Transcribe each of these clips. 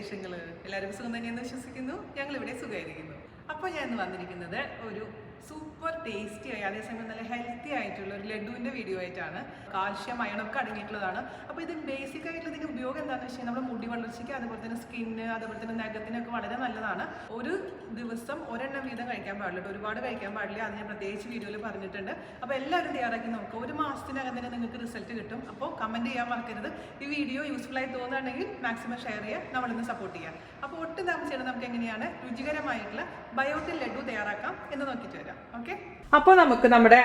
വിശേഷങ്ങൾ? എല്ലാവർക്കും സുഖം തന്നെയെന്ന് വിശ്വസിക്കുന്നു. ഞങ്ങൾ ഇവിടെ സുഖമായിരിക്കുന്നു. അപ്പോൾ ഞാൻ ഇന്ന് വന്നിരിക്കുന്നത് ഒരു സൂപ്പർ ടേസ്റ്റി ആയി അതേസമയം നല്ല ഹെൽത്തി ആയിട്ടുള്ള ഒരു ലഡുവിൻ്റെ വീഡിയോ ആയിട്ടാണ്. കാൽഷ്യം അയണൊക്കെ അടങ്ങിയിട്ടുള്ളതാണ്. അപ്പോൾ ഇത് ബേസിക് ആയിട്ടുള്ള ഇതിൻ്റെ ഉപയോഗം എന്താണെന്ന് വെച്ച് കഴിഞ്ഞാൽ നമ്മുടെ മുടി വളർച്ചയ്ക്ക്, അതുപോലെ തന്നെ സ്കിന്ന്, അതുപോലെ തന്നെ നഖത്തിനൊക്കെ വളരെ നല്ലതാണ്. ഒരു ദിവസം ഒരെണ്ണം വീതം കഴിക്കാൻ പാടില്ല, ഒരുപാട് കഴിക്കാൻ പാടില്ല. അത് ഞാൻ പ്രത്യേകിച്ച് വീഡിയോയിൽ പറഞ്ഞിട്ടുണ്ട്. അപ്പോൾ എല്ലാവരും തയ്യാറാക്കി നോക്കുക. ഒരു മാസത്തിനകം തന്നെ നിങ്ങൾക്ക് റിസൾട്ട് കിട്ടും. അപ്പോൾ കമൻറ്റ് ചെയ്യാൻ മറക്കരുത്. ഈ വീഡിയോ യൂസ്ഫുൾ ആയി തോന്നുകയാണെങ്കിൽ മാക്സിമം ഷെയർ ചെയ്യുക, നമ്മളിന്ന് സപ്പോർട്ട് ചെയ്യാം. അപ്പോൾ ഒട്ടും താമസിച്ചാണ് നമുക്ക് എങ്ങനെയാണ് രുചികരമായിട്ടുള്ള ബയോട്ടിൻ ലഡു തയ്യാറാക്കാം എന്ന് നോക്കിയിട്ട് വരാം. ഓക്കെ, അപ്പോൾ നമുക്ക് നമ്മുടെ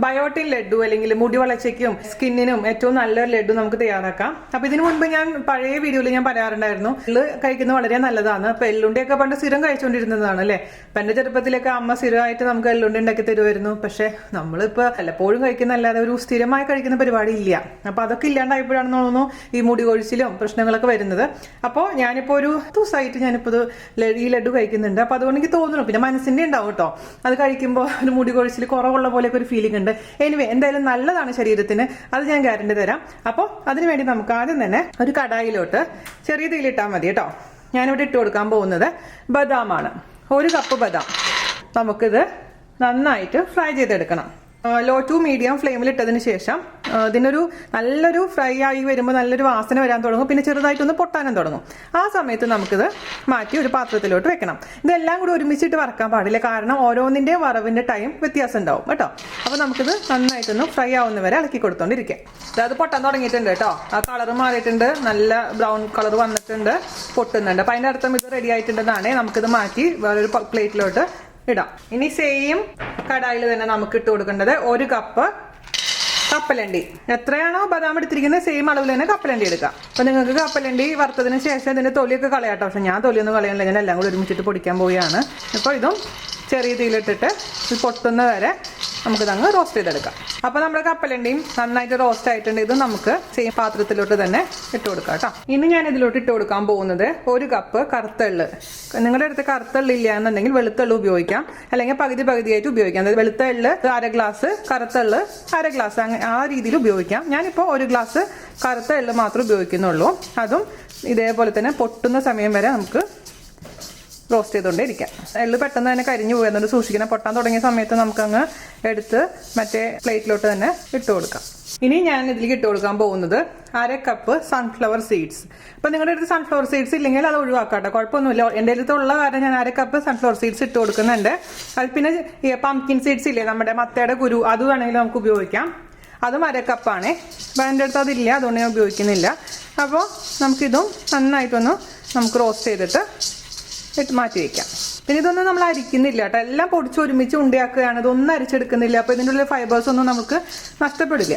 ബയോട്ടിൻ ലഡു അല്ലെങ്കിൽ മുടി വളർച്ചയ്ക്കും സ്കിന്നിനും ഏറ്റവും നല്ലൊരു ലഡു നമുക്ക് തയ്യാറാക്കാം. അപ്പോൾ ഇതിനു മുൻപ് ഞാൻ പഴയ വീഡിയോയിൽ ഞാൻ പറയാറുണ്ടായിരുന്നു, എള്ള് കഴിക്കുന്നത് വളരെ നല്ലതാണ്. അപ്പോൾ എള്ളുണ്ടിയൊക്കെ പണ്ട് സ്ഥിരം കഴിച്ചുകൊണ്ടിരുന്നതാണ് അല്ലേ. അപ്പം എൻ്റെ ചെറുപ്പത്തിലൊക്കെ അമ്മ സ്ഥിരമായിട്ട് നമുക്ക് എള്ളുണ്ടി ഉണ്ടാക്കി തരുമായിരുന്നു. പക്ഷേ നമ്മളിപ്പോൾ വല്ലപ്പോഴും കഴിക്കുന്നല്ലാതെ ഒരു സ്ഥിരമായി കഴിക്കുന്ന പരിപാടി ഇല്ല. അപ്പോൾ അതൊക്കെ ഇല്ലാണ്ടായപ്പോഴാണെന്ന് തോന്നുന്നു ഈ മുടി കൊഴിച്ചിലും പ്രശ്നങ്ങളൊക്കെ വരുന്നത്. അപ്പോൾ ഞാനിപ്പോൾ ഒരു ദിവസമായിട്ട് ഞാനിപ്പോൾ ഈ ലഡു കഴിക്കുന്നുണ്ട്. അപ്പോൾ അതുകൊണ്ട് എനിക്ക് തോന്നുന്നു, പിന്നെ മനസ്സിൻ്റെ ഉണ്ടാവും കേട്ടോ, അത് കഴിക്കുമ്പോൾ ഒരു മുടി കൊഴിച്ചിൽ കുറവുള്ള പോലെയൊക്കെ ഒരു ഫീലിംഗ് ഉണ്ട്. എനിവേ എന്തായാലും നല്ലതാണ് ശരീരത്തിന്, അത് ഞാൻ ഗ്യാരണ്ടി തരാം. അപ്പോൾ അതിനുവേണ്ടി നമുക്ക് ആദ്യം തന്നെ ഒരു കടായിലോട്ട് ചെറിയ തീയിലിട്ടാൽ മതി കേട്ടോ. ഞാനിവിടെ ഇട്ട് കൊടുക്കാൻ പോകുന്നത് ബദാമാണ്. 1 കപ്പ് ബദാം. നമുക്കിത് നന്നായിട്ട് ഫ്രൈ ചെയ്തെടുക്കണം. ലോ ടു മീഡിയം ഫ്ലെയിമിൽ ഇട്ടതിന് ശേഷം ഇതിനൊരു നല്ലൊരു ഫ്രൈ ആയി വരുമ്പോൾ നല്ലൊരു വാസന വരാൻ തുടങ്ങും. പിന്നെ ചെറുതായിട്ടൊന്ന് പൊട്ടാനും തുടങ്ങും. ആ സമയത്ത് നമുക്കിത് മാറ്റി ഒരു പാത്രത്തിലോട്ട് വെക്കണം. ഇതെല്ലാം കൂടി ഒരുമിച്ചിട്ട് വറക്കാൻ പാടില്ല, കാരണം ഓരോന്നിൻ്റെ വറവിൻ്റെ ടൈം വ്യത്യാസം ഉണ്ടാവും കേട്ടോ. അപ്പോൾ നമുക്കിത് നന്നായിട്ടൊന്ന് ഫ്രൈ ആവുന്നവരെ ഇളക്കി കൊടുത്തോണ്ടിരിക്കാം. അത് പൊട്ടാൻ തുടങ്ങിയിട്ടുണ്ട് കേട്ടോ. ആ കളർ മാറിയിട്ടുണ്ട്, നല്ല ബ്രൗൺ കളർ വന്നിട്ടുണ്ട്, പൊട്ടുന്നുണ്ട്. അപ്പം അതിൻ്റെ അർത്ഥം ഇത് റെഡി ആയിട്ടുണ്ടെന്നാണ്. നമുക്കിത് മാറ്റി വേറൊരു പ്ലേറ്റിലോട്ട് ഇടാം. ഇനി സെയിം കടായിൽ തന്നെ നമുക്ക് ഇട്ട് കൊടുക്കേണ്ടത് 1 കപ്പ് കപ്പലണ്ടി. എത്രയാണോ ബദാം എടുത്തിരിക്കുന്നത് സെയിം അളവിൽ തന്നെ കപ്പലണ്ടി എടുക്കാം. അപ്പം നിങ്ങൾക്ക് കപ്പലണ്ടി വറുത്തതിന് ശേഷം ഇതിൻ്റെ തൊലിയൊക്കെ കളയാട്ടോ. പക്ഷെ ഞാൻ തൊലിയൊന്നും കളയാനില്ല, ഞാൻ എല്ലാം കൂടി ഒരുമിച്ചിട്ട് പൊടിക്കാൻ പോവുകയാണ്. ഇപ്പോൾ ഇതും ചെറിയ തീയിലിട്ടിട്ട് ഇത് പൊട്ടുന്ന വരെ നമുക്കിതങ്ങ് റോസ്റ്റ് ചെയ്തെടുക്കാം. അപ്പോൾ നമ്മുടെ കപ്പലണ്ടിയും നന്നായിട്ട് റോസ്റ്റ് ആയിട്ടുണ്ട്. ഇത് നമുക്ക് സെയിം പാത്രത്തിലോട്ട് തന്നെ ഇട്ട് കൊടുക്കാം കേട്ടോ. ഇനി ഞാൻ ഇതിലോട്ട് ഇട്ട് കൊടുക്കാൻ പോകുന്നത് 1 കപ്പ് കറുത്തള്ള്. നിങ്ങളുടെ അടുത്ത് കറുത്തള്ളില്ല എന്നുണ്ടെങ്കിൽ വെളുത്തള്ള് ഉപയോഗിക്കാം, അല്ലെങ്കിൽ പകുതിയായിട്ട് ഉപയോഗിക്കാം. അതായത് വെളുത്തള്ള് 1/2 ഗ്ലാസ്, കറുത്തള്ള് 1/2 ഗ്ലാസ്, ആ രീതിയിൽ ഉപയോഗിക്കാം. ഞാനിപ്പോൾ 1 ഗ്ലാസ് കറുത്ത എള്ള് മാത്രമേ ഉപയോഗിക്കുന്നുള്ളൂ. അതും ഇതേപോലെ തന്നെ പൊട്ടുന്ന സമയം വരെ നമുക്ക് റോസ്റ്റ് ചെയ്തുകൊണ്ടേ ഇരിക്കാം. എള്ള് പെട്ടെന്ന് തന്നെ കരിഞ്ഞു പോകുന്നുണ്ട്, സൂക്ഷിക്കണം. പൊട്ടാൻ തുടങ്ങിയ സമയത്ത് നമുക്കങ്ങ് എടുത്ത് മറ്റേ പ്ലേറ്റിലോട്ട് തന്നെ ഇട്ട് കൊടുക്കാം. ഇനി ഞാൻ ഇതിലേക്ക് ഇട്ട് കൊടുക്കാൻ പോകുന്നത് 1/2 കപ്പ് സൺഫ്ലവർ സീഡ്സ്. അപ്പം നിങ്ങളുടെ അടുത്ത് സൺഫ്ലവർ സീഡ്സ് ഇല്ലെങ്കിൽ അത് ഒഴിവാക്കാട്ടോ, കുഴപ്പമൊന്നുമില്ല. എൻ്റെ അടുത്തുള്ള കാരണം ഞാൻ 1/2 കപ്പ് സൺഫ്ലവർ സീഡ്സ് ഇട്ട് കൊടുക്കുന്നുണ്ട്. അത് പിന്നെ പംകിൻ സീഡ്സ് ഇല്ലേ, നമ്മുടെ മത്തയുടെ കുരു, അത് വേണമെങ്കിൽ നമുക്ക് ഉപയോഗിക്കാം. അതും 1/2 കപ്പാണ്. അപ്പം എൻ്റെ അടുത്ത് അതില്ല, അതുകൊണ്ട് ഞാൻ ഉപയോഗിക്കുന്നില്ല. അപ്പോൾ നമുക്കിതും നന്നായിട്ടൊന്ന് നമുക്ക് റോസ്റ്റ് ചെയ്തിട്ട് മാറ്റി വയ്ക്കാം. പിന്നെ ഇതൊന്നും നമ്മൾ അരിക്കുന്നില്ല കേട്ടോ, എല്ലാം പൊടിച്ച് ഒരുമിച്ച് ഉണ്ടയാക്കുകയാണ്. ഇതൊന്നും അരിച്ചെടുക്കുന്നില്ല. അപ്പോൾ ഇതിൻ്റെ ഉള്ളിൽ ഫൈബേഴ്സ് ഒന്നും നമുക്ക് നഷ്ടപ്പെടില്ല.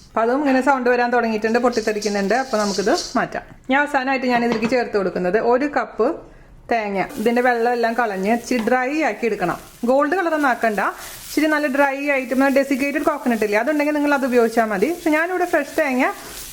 അപ്പോൾ അതും ഇങ്ങനെ സൗണ്ട് വരാൻ തുടങ്ങിയിട്ടുണ്ട്, പൊട്ടിത്തെറിക്കുന്നുണ്ട്. അപ്പോൾ നമുക്കിത് മാറ്റാം. ഞാൻ അവസാനമായിട്ട് ഞാൻ ഇതിലേക്ക് ചേർത്ത് കൊടുക്കുന്നത് 1 കപ്പ് തേങ്ങ. ഇതിൻ്റെ വെള്ളം എല്ലാം കളഞ്ഞ് ഇച്ചിരി ഡ്രൈ ആക്കി എടുക്കണം. ഗോൾഡ് കളറൊന്നും ആക്കണ്ട, ഇച്ചിരി നല്ല ഡ്രൈ ആയിട്ട് ഡെസിക്കേറ്റഡ് കോക്കനട്ട് ഇല്ലേ, അതുണ്ടെങ്കിൽ നിങ്ങൾ അത് ഉപയോഗിച്ചാൽ മതി. പക്ഷെ ഞാനിവിടെ ഫ്രഷ് തേങ്ങ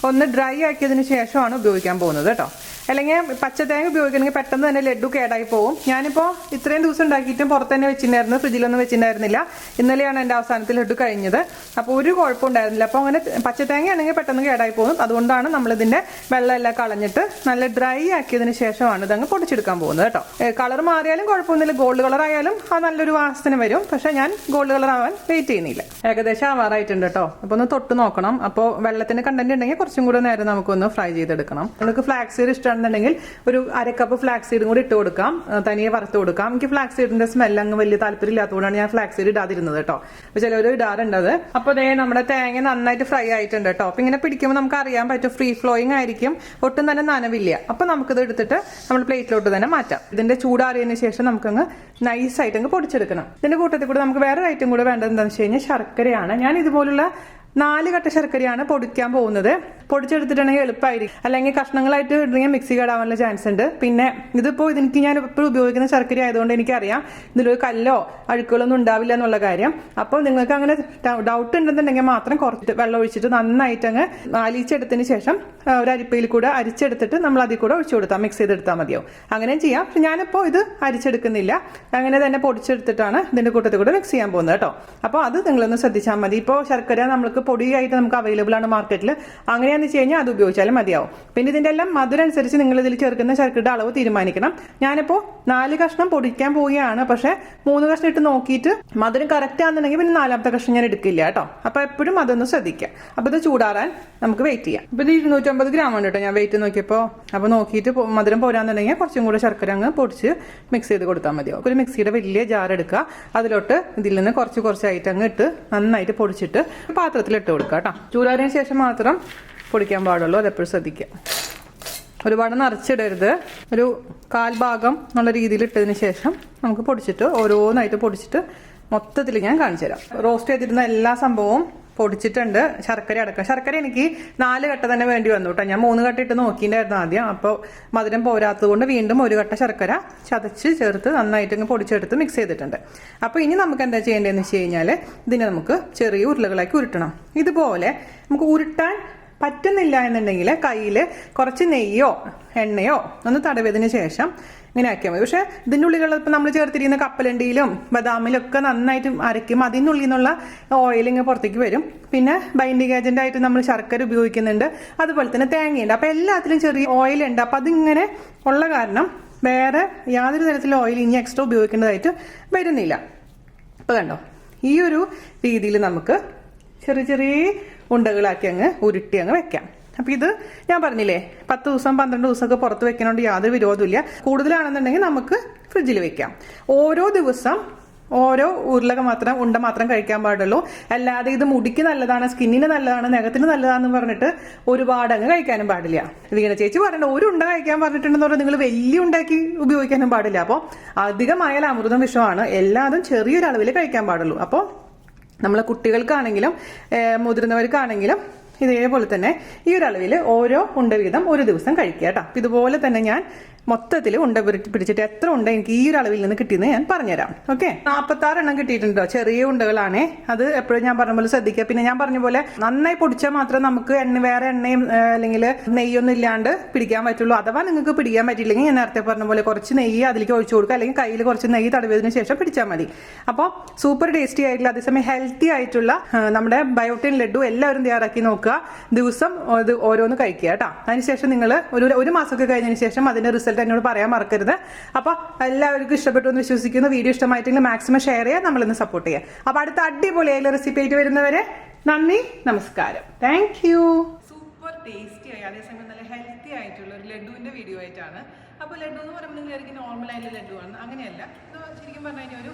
ഒന്ന് ഡ്രൈ ആക്കിയതിന് ശേഷമാണ് ഉപയോഗിക്കാൻ പോകുന്നത് കേട്ടോ. അല്ലെങ്കിൽ പച്ച തേങ്ങ ഉപയോഗിക്കണമെങ്കിൽ പെട്ടെന്ന് തന്നെ ലഡു കേടായി പോകും. ഞാനിപ്പോൾ ഇത്രയും ദിവസം ഉണ്ടാക്കിയിട്ടും പുറത്ത് തന്നെ വെച്ചിട്ടുണ്ടായിരുന്നു, ഫ്രിഡ്ജിലൊന്നും വെച്ചിട്ടുണ്ടായിരുന്നില്ല. ഇന്നലെയാണ് എൻ്റെ അവസാനത്തിൽ ലഡു കഴിഞ്ഞത്. അപ്പോൾ ഒരു കുഴപ്പമുണ്ടായിരുന്നില്ല. അപ്പോൾ അങ്ങനെ പച്ചത്തേങ്ങ ആണെങ്കിൽ പെട്ടെന്ന് കേടായി പോകും. അതുകൊണ്ടാണ് നമ്മളിതിൻ്റെ വെള്ളം എല്ലാം കളഞ്ഞിട്ട് നല്ല ഡ്രൈ ആക്കിയതിന് ശേഷമാണ് ഇതങ്ങ് പൊടിച്ചെടുക്കാൻ പോകുന്നത് കേട്ടോ. കളർ മാറിയാലും കുഴപ്പമൊന്നുമില്ല, ഗോൾഡ് കളർ ആയാലും അത് നല്ലൊരു വാസന വരും. പക്ഷേ ഞാൻ ഗോൾഡ് കളർ ആവാൻ വെയിറ്റ് ചെയ്യുന്നില്ല. ഏകദേശം ആവാറായിട്ടുണ്ട് കേട്ടോ. അപ്പോൾ ഒന്ന് തൊട്ട് നോക്കണം. അപ്പോൾ വെള്ളത്തിന് കണ്ടന്റ് ഉണ്ടെങ്കിൽ കുറച്ചും കൂടെ നേരം നമുക്കൊന്ന് ഫ്രൈ ചെയ്തെടുക്കണം. നമുക്ക് ഫ്ലാക്സ് സീഡ് ഇഷ്ടമാണെന്നുണ്ടെങ്കിൽ ഒരു 1/2 കപ്പ് ഫ്ലാക്സ് സീഡും കൂടി ഇട്ട് കൊടുക്കാം, തനിയെ വറുത്ത് കൊടുക്കാം. എനിക്ക് ഫ്ലാക്സ് സീഡിന്റെ സ്മെല്ല് അങ്ങ് വലിയ താല്പര്യം ഇല്ലാത്തതുകൊണ്ടാണ് ഞാൻ ഫ്ലാക്സ് സീഡ് ഇടാതിരുന്നത് കേട്ടോ. അപ്പോൾ ചിലവർ ഇടാറുണ്ടത്. അപ്പോൾ അതേ നമ്മുടെ തേങ്ങ നന്നായിട്ട് ഫ്രൈ ആയിട്ടുണ്ട് കേട്ടോ. അപ്പോൾ ഇങ്ങനെ പിടിക്കുമ്പോൾ നമുക്ക് അറിയാൻ പറ്റും, ഫ്രീ ഫ്ലോയിങ് ആയിരിക്കും, ഒട്ടും തന്നെ നനവില്ല. അപ്പോൾ നമുക്കിത് എടുത്തിട്ട് നമ്മൾ പ്ലേറ്റിലോട്ട് തന്നെ മാറ്റാം. ഇതിന്റെ ചൂടാറിയതിന് ശേഷം നമുക്കങ്ങ് നൈസായിട്ട് അങ്ങ് പൊടിച്ചെടുക്കണം. ഇതിന്റെ കൂട്ടത്തിൽ കൂടെ നമുക്ക് വേറൊരു ഐറ്റം കൂടെ വേണ്ടത് എന്താണെന്ന് വെച്ച് കഴിഞ്ഞാൽ ശർക്കരയാണ്. ഞാൻ ഇതുപോലുള്ള 4 കട്ട ശർക്കരയാണ് പൊടിക്കാൻ പോകുന്നത്. പൊടിച്ചെടുത്തിട്ടുണ്ടെങ്കിൽ എളുപ്പമായിരിക്കും, അല്ലെങ്കിൽ കഷ്ണങ്ങളായിട്ട് ഇടുന്നെങ്കിൽ മിക്സി കേടാവാനുള്ള ചാൻസ് ഉണ്ട്. പിന്നെ ഇതിപ്പോൾ എനിക്ക് ഞാൻ എപ്പോഴും ഉപയോഗിക്കുന്ന ശർക്കര ആയതുകൊണ്ട് എനിക്കറിയാം ഇതിലൊരു കല്ലോ അഴുക്കുകളൊന്നും ഉണ്ടാവില്ല എന്നുള്ള കാര്യം. അപ്പോൾ നിങ്ങൾക്ക് അങ്ങനെ ഡൗട്ട് ഉണ്ടെന്നുണ്ടെങ്കിൽ മാത്രം കുറച്ച് വെള്ളം ഒഴിച്ചിട്ട് നന്നായിട്ട് അങ്ങ് അലിച്ചെടുത്തതിന് ശേഷം ഒരു അരിപ്പയിൽ കൂടെ അരിച്ചെടുത്തിട്ട് നമ്മൾ അതിൽ കൂടെ ഒഴിച്ചു കൊടുത്താൽ മിക്സ് ചെയ്തെടുത്താൽ മതിയാവും. അങ്ങനെ ചെയ്യാം. പക്ഷെ ഞാനിപ്പോൾ ഇത് അരിച്ചെടുക്കുന്നില്ല, അങ്ങനെ തന്നെ പൊടിച്ചെടുത്തിട്ടാണ് ഇതിൻ്റെ കൂട്ടത്തിൽ കൂടെ മിക്സ് ചെയ്യാൻ പോകുന്നത് കേട്ടോ. അപ്പോൾ അത് നിങ്ങളൊന്ന് ശ്രദ്ധിച്ചാൽ മതി. ഇപ്പോൾ ശർക്കര നമ്മൾക്ക് പൊടിയായിട്ട് നമുക്ക് അവൈലബിൾ ആണ് മാർക്കറ്റിൽ. അങ്ങനെയാണെന്ന് വെച്ച് കഴിഞ്ഞാൽ അത് ഉപയോഗിച്ചാലും മതിയാവും. പിന്നെ ഇതിൻ്റെ എല്ലാം മധുരം അനുസരിച്ച് നിങ്ങൾ ഇതിൽ ചേർക്കുന്ന ശർക്കരയുടെ അളവ് തീരുമാനിക്കണം. ഞാനിപ്പോൾ 4 കഷ്ണം പൊടിക്കാൻ പോവുകയാണ്. പക്ഷേ 3 കഷ്ണം ഇട്ട് നോക്കിയിട്ട് മധുരം കറക്റ്റ് ആണെന്നുണ്ടെങ്കിൽ പിന്നെ 4ാമത്തെ കഷ്ണം ഞാൻ എടുക്കില്ല കേട്ടോ. അപ്പോൾ എപ്പോഴും അതൊന്ന് ശ്രദ്ധിക്കുക. അപ്പോൾ ഇത് ചൂടാറാൻ നമുക്ക് വെയിറ്റ് ചെയ്യാം. ഇപ്പോൾ ഇത് 250 ഗ്രാം ആണ് കേട്ടോ ഞാൻ വെയിറ്റ് നോക്കിയപ്പോൾ. അപ്പോൾ നോക്കിയിട്ട് മധുരം പോരാന്നുണ്ടെങ്കിൽ കുറച്ചും കൂടെ ശർക്കര അങ്ങ് പൊടിച്ച് മിക്സ് ചെയ്ത് കൊടുത്താൽ മതിയാവും. ഒരു മിക്സിയുടെ വലിയ ജാർ എടുക്കുക. അതിലോട്ട് ഇതിൽ നിന്ന് കുറച്ചായിട്ട് അങ്ങ് ഇട്ട് നന്നായിട്ട് പൊടിച്ചിട്ട് പാത്രത്തിലിട്ട് കൊടുക്കുക കേട്ടോ. ചൂടാറിയതിന് ശേഷം മാത്രം പൊടിക്കാൻ പാടുള്ളൂ. അതെപ്പോഴും ശ്രദ്ധിക്കുക. ഒരുപാട് നിറച്ചിടരുത്. ഒരു 1/4 ഭാഗം എന്നുള്ള രീതിയിൽ ഇട്ടതിന് ശേഷം നമുക്ക് പൊടിച്ചിട്ട് ഓരോന്നായിട്ട് പൊടിച്ചിട്ട് മൊത്തത്തിൽ ഞാൻ കാണിച്ചു തരാം. റോസ്റ്റ് ചെയ്തിരുന്ന എല്ലാ സംഭവവും പൊടിച്ചിട്ടുണ്ട്. ശർക്കര അടക്കം. ശർക്കര എനിക്ക് 4 കട്ട തന്നെ വേണ്ടി വന്നു കേട്ടോ. ഞാൻ 3 കട്ട ഇട്ട് നോക്കിയിട്ടുണ്ടായിരുന്നു ആദ്യം. അപ്പോൾ മധുരം പോരാത്തത് കൊണ്ട് വീണ്ടും 1 കട്ട ശർക്കര ചതച്ച് ചേർത്ത് നന്നായിട്ട് ഇങ്ങ് പൊടിച്ചെടുത്ത് മിക്സ് ചെയ്തിട്ടുണ്ട്. അപ്പോൾ ഇനി നമുക്ക് എന്താ ചെയ്യേണ്ടതെന്ന് വെച്ച് കഴിഞ്ഞാൽ ഇതിനെ നമുക്ക് ചെറിയ ഉരുളകളാക്കി ഉരുട്ടണം. ഇതുപോലെ നമുക്ക് ഉരുട്ടാൻ പറ്റുന്നില്ല എന്നുണ്ടെങ്കിൽ കയ്യിൽ കുറച്ച് നെയ്യോ എണ്ണയോ ഒന്ന് തടവിയതിന് ശേഷം ഇങ്ങനെ ആക്കിയാൽ മതി. പക്ഷേ ഇതിൻ്റെ ഉള്ളിലുള്ള ഇപ്പം നമ്മൾ ചേർത്തിരിക്കുന്ന കപ്പലണ്ടിയിലും ബദാമിലും ഒക്കെ നന്നായിട്ട് അരയ്ക്കും. അതിനുള്ളിൽ നിന്നുള്ള ഓയിൽ ഇങ്ങനെ പുറത്തേക്ക് വരും. പിന്നെ ബൈൻഡിങ് ഏജന്റ് ആയിട്ട് നമ്മൾ ശർക്കര ഉപയോഗിക്കുന്നുണ്ട്. അതുപോലെ തന്നെ തേങ്ങയുണ്ട്. അപ്പോൾ എല്ലാത്തിലും ചെറിയ ഓയിലുണ്ട്. അപ്പം അതിങ്ങനെ ഉള്ള കാരണം വേറെ യാതൊരു തരത്തിലുള്ള ഓയിൽ ഇനി എക്സ്ട്രാ ഉപയോഗിക്കേണ്ടതായിട്ട് വരുന്നില്ല. അപ്പോൾ കണ്ടോ, ഈ ഒരു രീതിയിൽ നമുക്ക് ചെറിയ ഉണ്ടകളാക്കി അങ്ങ് ഉരുട്ടി അങ്ങ് വെക്കാം. അപ്പം ഇത് ഞാൻ പറഞ്ഞില്ലേ 10 ദിവസം 12 ദിവസമൊക്കെ പുറത്ത് വെക്കണോണ്ട് യാതൊരു വിരോധമില്ല. കൂടുതലാണെന്നുണ്ടെങ്കിൽ നമുക്ക് ഫ്രിഡ്ജിൽ വെക്കാം. ഓരോ ദിവസം ഓരോ ഉണ്ട മാത്രം കഴിക്കാൻ പാടുള്ളൂ. അല്ലാതെ ഇത് മുടിക്ക് നല്ലതാണ്, സ്കിന്നിന് നല്ലതാണ്, നഖത്തിന് നല്ലതാണെന്ന് പറഞ്ഞിട്ട് ഒരുപാട് അങ്ങ് കഴിക്കാനും പാടില്ല. വീണ ചേച്ചി പറഞ്ഞിട്ട് ഒരു ഉണ്ട കഴിക്കാൻ പറഞ്ഞിട്ടുണ്ടെന്ന് പറഞ്ഞാൽ നിങ്ങൾ വലിയ ഉണ്ടാക്കി ഉപയോഗിക്കാനും പാടില്ല. അപ്പോൾ അധികമായാൽ അമൃതം വിഷമാണ്. എല്ലാതും ചെറിയൊരളവിൽ കഴിക്കാൻ പാടുള്ളൂ. അപ്പോൾ നമ്മളെ കുട്ടികൾക്കാണെങ്കിലും മുതിർന്നവർക്കാണെങ്കിലും ഇതേപോലെ തന്നെ ഈ ഒരു അളവിൽ ഓരോ ഉണ്ട വീതം ഒരു ദിവസം കഴിക്കുക കേട്ടോ. ഇതുപോലെ തന്നെ ഞാൻ മൊത്തത്തിൽ ഉണ്ട പിടിച്ചിട്ട് എത്ര ഉണ്ട എനിക്ക് ഈ ഒരു അളവിൽ നിന്ന് കിട്ടിയെന്ന് ഞാൻ പറഞ്ഞുതരാം. ഓക്കെ, 46 എണ്ണം കിട്ടിയിട്ടുണ്ടോ. ചെറിയ ഉണ്ടകളാണേ. അത് എപ്പോഴും ഞാൻ പറഞ്ഞ പോലെ ശ്രദ്ധിക്കുക. പിന്നെ ഞാൻ പറഞ്ഞ പോലെ നന്നായി പൊടിച്ചാൽ മാത്രം നമുക്ക് വേറെ എണ്ണയും അല്ലെങ്കിൽ നെയ്യൊന്നും ഇല്ലാണ്ട് പിടിക്കാൻ പറ്റുള്ളൂ. അഥവാ നിങ്ങൾക്ക് പിടിക്കാൻ പറ്റില്ലെങ്കിൽ ഞാൻ നേരത്തെ പറഞ്ഞ പോലെ കുറച്ച് നെയ്യ് അതിലേക്ക് ഒഴിച്ചു കൊടുക്കുക, അല്ലെങ്കിൽ കയ്യിൽ കുറച്ച് നെയ്യ് തടവിയതിനു ശേഷം പിടിച്ചാൽ മതി. അപ്പോൾ സൂപ്പർ ടേസ്റ്റി ആയിട്ടുള്ള അതേസമയം ഹെൽത്തി ആയിട്ടുള്ള നമ്മുടെ ബയോട്ടിൻ ലഡു എല്ലാവരും തയ്യാറാക്കി നോക്കുക. ദിവസം ഇത് ഓരോന്ന് കഴിക്കുക കേട്ടോ. അതിനുശേഷം നിങ്ങൾ ഒരു മാസമൊക്കെ കഴിഞ്ഞതിന് ശേഷം അതിന്റെ റിസൾട്ട് എന്നോട് പറയാൻ മറക്കരുത്. അപ്പോൾ എല്ലാവർക്കും ഇഷ്ടപ്പെട്ടു എന്ന് വിശ്വസിക്കുന്നു. വീഡിയോ ഇഷ്ടമായിട്ടെങ്കിൽ മാക്സിമം ഷെയർ ചെയ്യുക, നമ്മളിന്ന് സപ്പോർട്ട് ചെയ്യുക. അപ്പോൾ അടുത്ത അടിപൊളിയായിട്ടുള്ള റെസിപ്പി ആയിട്ട് വരുന്നവരെ നന്ദി, നമസ്കാരം. Thank you. സൂപ്പർ ടേസ്റ്റി ആയി അതേസമയം നല്ല ഹെൽത്തി ആയിട്ടുള്ള ഒരു ലഡുവിന്റെ വീഡിയോ ആയിട്ടാണ്. അപ്പോൾ ലഡു എന്ന് പറയുമ്പോൾ നിങ്ങൾ ആയിരിക്കും നോർമൽ ആയിട്ടുള്ള ലഡു ആണ്. അങ്ങനെയല്ല, ഇത് ശരിക്കും പറഞ്ഞു കഴിഞ്ഞാൽ ഒരു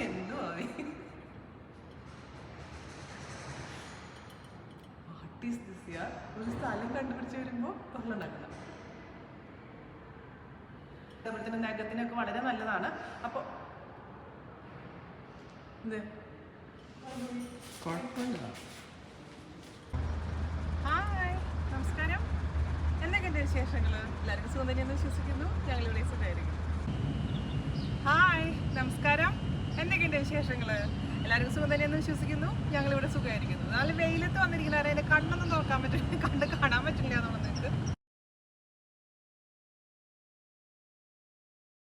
എന്തോ ഒരു സ്ഥലം കണ്ടുപിടിച്ച് വരുമ്പോൾ തൊഴിലുണ്ടാക്കണം. അതുപോലെ തന്നെ നഖത്തിനൊക്കെ വളരെ നല്ലതാണ്. അപ്പോൾ ഹായ്, നമസ്കാരം. എന്തൊക്കെയുണ്ട് വിശേഷങ്ങൾ? എല്ലാവർക്കും സുഖം തന്നെയെന്ന് വിശ്വസിക്കുന്നു. ഞങ്ങളിവിടെ സുഖമായിരിക്കും. ഹായ്, നമസ്കാരം. എന്തൊക്കെയുണ്ട് വിശേഷങ്ങൾ? എല്ലാവർക്കും സുഖം തന്നെയെന്ന് വിശ്വസിക്കുന്നു. ഞങ്ങളിവിടെ സുഖമായിരിക്കുന്നു. നല്ല വെയിലത്ത് വന്നിരിക്കുന്ന അതിൻ്റെ കണ്ണൊന്നും നോക്കാൻ പറ്റില്ല, കാണാൻ പറ്റില്ല എന്നുള്ളത് നിങ്ങൾക്ക്